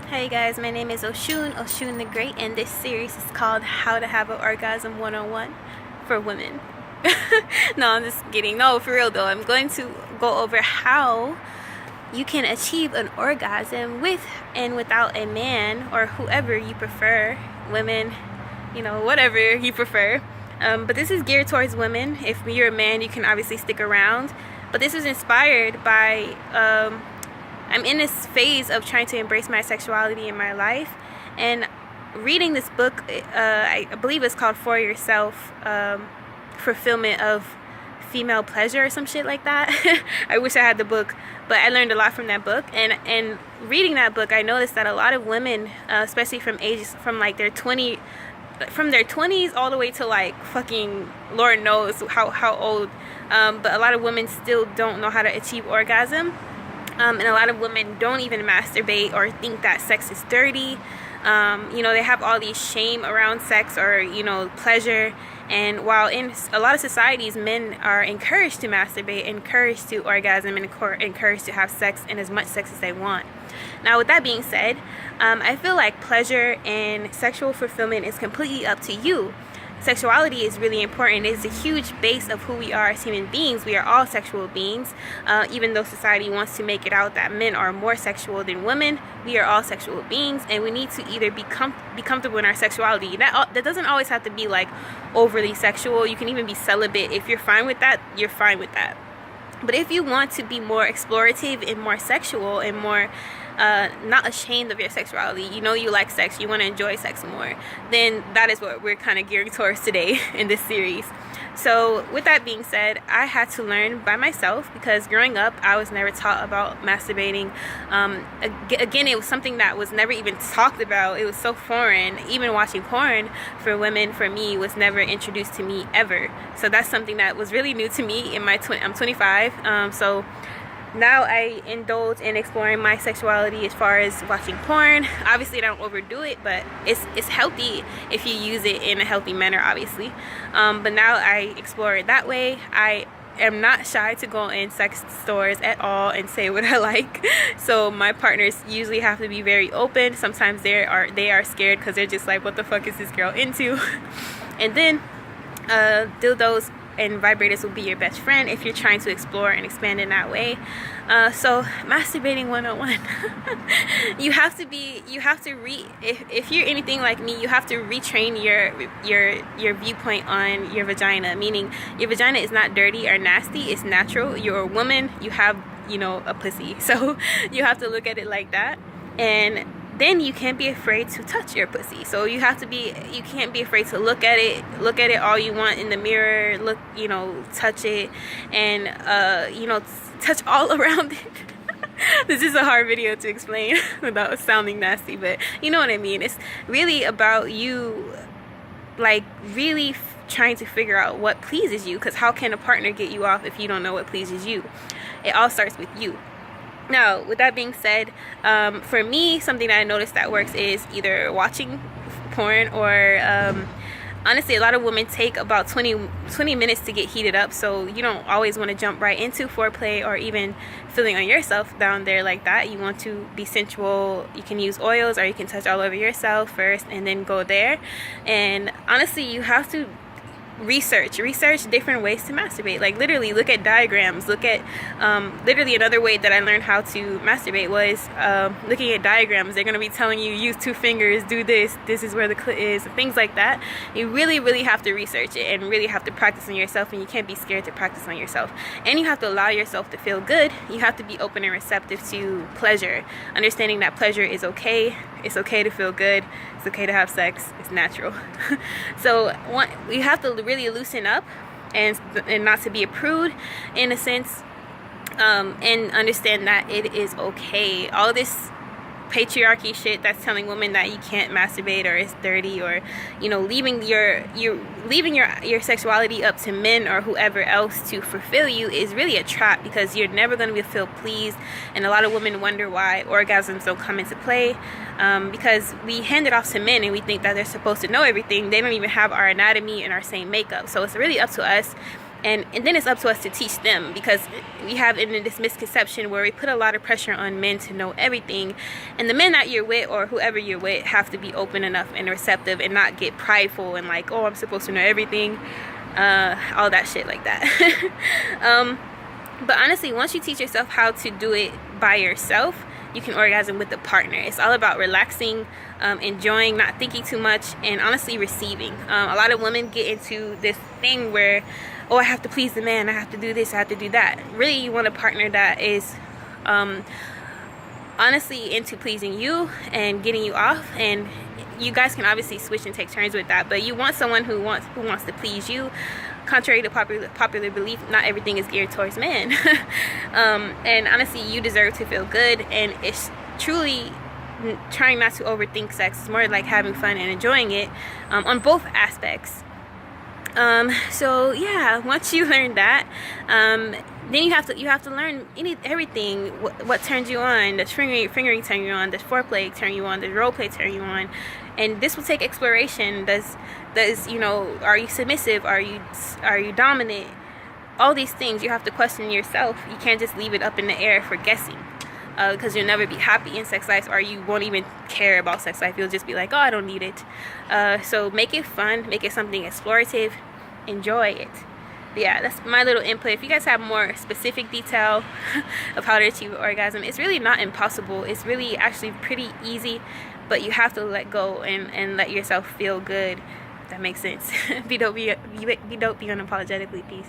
Hey guys, my name is Oshun the Great, and this series is called How to Have an Orgasm 101 for women. No, I'm just kidding. No, for real though, I'm going to go over how you can achieve an orgasm with and without a man or whoever you prefer, women, whatever you prefer. But this is geared towards women. If you're a man, you can obviously stick around. But this was inspired by, I'm in this phase of trying to embrace my sexuality in my life. And reading this book, I believe it's called For Yourself, Fulfillment of Female Pleasure or some shit like that. I wish I had the book, but I learned a lot from that book. And reading that book, I noticed that a lot of women, especially from like their 20s all the way to like fucking Lord knows how old, but a lot of women still don't know how to achieve orgasm, and a lot of women don't even masturbate or think that sex is dirty. They have all these shame around sex or pleasure. And while in a lot of societies, men are encouraged to masturbate, encouraged to orgasm, and encouraged to have sex and as much sex as they want. Now, with that being said, I feel like pleasure and sexual fulfillment is completely up to you. Sexuality is really important. It's a huge base of who we are as human beings. We are all sexual beings. Even though society wants to make it out that men are more sexual than women, we are all sexual beings, and we need to either be comfortable in our sexuality. That doesn't always have to be like overly sexual. You can even be celibate. If you're fine with that, you're fine with that. But if you want to be more explorative and more sexual and more not ashamed of your sexuality, you like sex, you want to enjoy sex more, then that is what we're kind of gearing towards today in this series. So with that being said, I had to learn by myself, because growing up I was never taught about masturbating. Again, it was something that was never even talked about. It was so foreign. Even watching porn for women, for me, was never introduced to me ever. So that's something that was really new to me in I'm 25, so now I indulge in exploring my sexuality as far as watching porn. Obviously, I don't overdo it, but it's healthy if you use it in a healthy manner, obviously. But now I explore it that way. I am not shy to go in sex stores at all and say what I like. So my partners usually have to be very open. Sometimes they are scared because they're just like, what the fuck is this girl into? And then dildos and vibrators will be your best friend if you're trying to explore and expand in that way. So masturbating 101. If you're anything like me, you have to retrain your viewpoint on your vagina, meaning your vagina is not dirty or nasty, it's natural. You're a woman, you have a pussy, so you have to look at it like that. And then you can't be afraid to touch your pussy. So you can't be afraid to look at it all you want in the mirror, touch it, and touch all around it. This is a hard video to explain without sounding nasty, but you know what I mean. It's really about you, like, really trying to figure out what pleases you, because how can a partner get you off if you don't know what pleases you? It all starts with you. Now, with that being said, for me, something that I noticed that works is either watching porn or, honestly, a lot of women take about 20 minutes to get heated up, so you don't always want to jump right into foreplay or even feeling on yourself down there like that. You want to be sensual. You can use oils, or you can touch all over yourself first and then go there. And honestly, you have to research different ways to masturbate. Like, literally look at diagrams. Look at literally another way that I learned how to masturbate was looking at diagrams. They're going to be telling you use 2 fingers, do this is where the clit is, things like that. You really have to research it and really have to practice on yourself, and you can't be scared to practice on yourself. And you have to allow yourself to feel good. You have to be open and receptive to pleasure, understanding that pleasure is okay. It's okay to feel good. It's okay to have sex. It's natural. So you have to really loosen up and not to be a prude, in a sense, and understand that it is okay. All this patriarchy shit that's telling women that you can't masturbate or it's dirty, or leaving your sexuality up to men or whoever else to fulfill you is really a trap, because you're never going to feel pleased. And a lot of women wonder why orgasms don't come into play, because we hand it off to men and we think that they're supposed to know everything. They don't even have our anatomy and our same makeup. So it's really up to us and then it's up to us to teach them, because we have this misconception where we put a lot of pressure on men to know everything, and the men that you're with or whoever you're with have to be open enough and receptive and not get prideful and like, oh, I'm supposed to know everything, all that shit like that. But honestly, once you teach yourself how to do it by yourself, you can orgasm with a partner. It's all about relaxing, enjoying, not thinking too much, and honestly receiving. A lot of women get into this thing where, oh, I have to please the man, I have to do this, I have to do that. Really, you want a partner that is honestly into pleasing you and getting you off, and you guys can obviously switch and take turns with that, but you want someone who wants to please you. Contrary to popular belief, not everything is geared towards men. And honestly, you deserve to feel good, and it's truly trying not to overthink sex. It's more like having fun and enjoying it on both aspects. So yeah, once you learn that, then you have to learn everything. What turns you on? Does fingering turn you on? Does foreplay turn you on? Does role play turn you on? And this will take exploration. Does are you submissive? Are you dominant? All these things you have to question yourself. You can't just leave it up in the air for guessing, because you'll never be happy in sex life, or you won't even care about sex life. You'll just be like, oh, I don't need it. So make it fun, make it something explorative, enjoy it. But yeah, that's my little input. If you guys have more specific detail of how to achieve an orgasm, it's really not impossible. It's really actually pretty easy, but you have to let go and let yourself feel good. If that makes sense. Be dope, be unapologetically. Peace.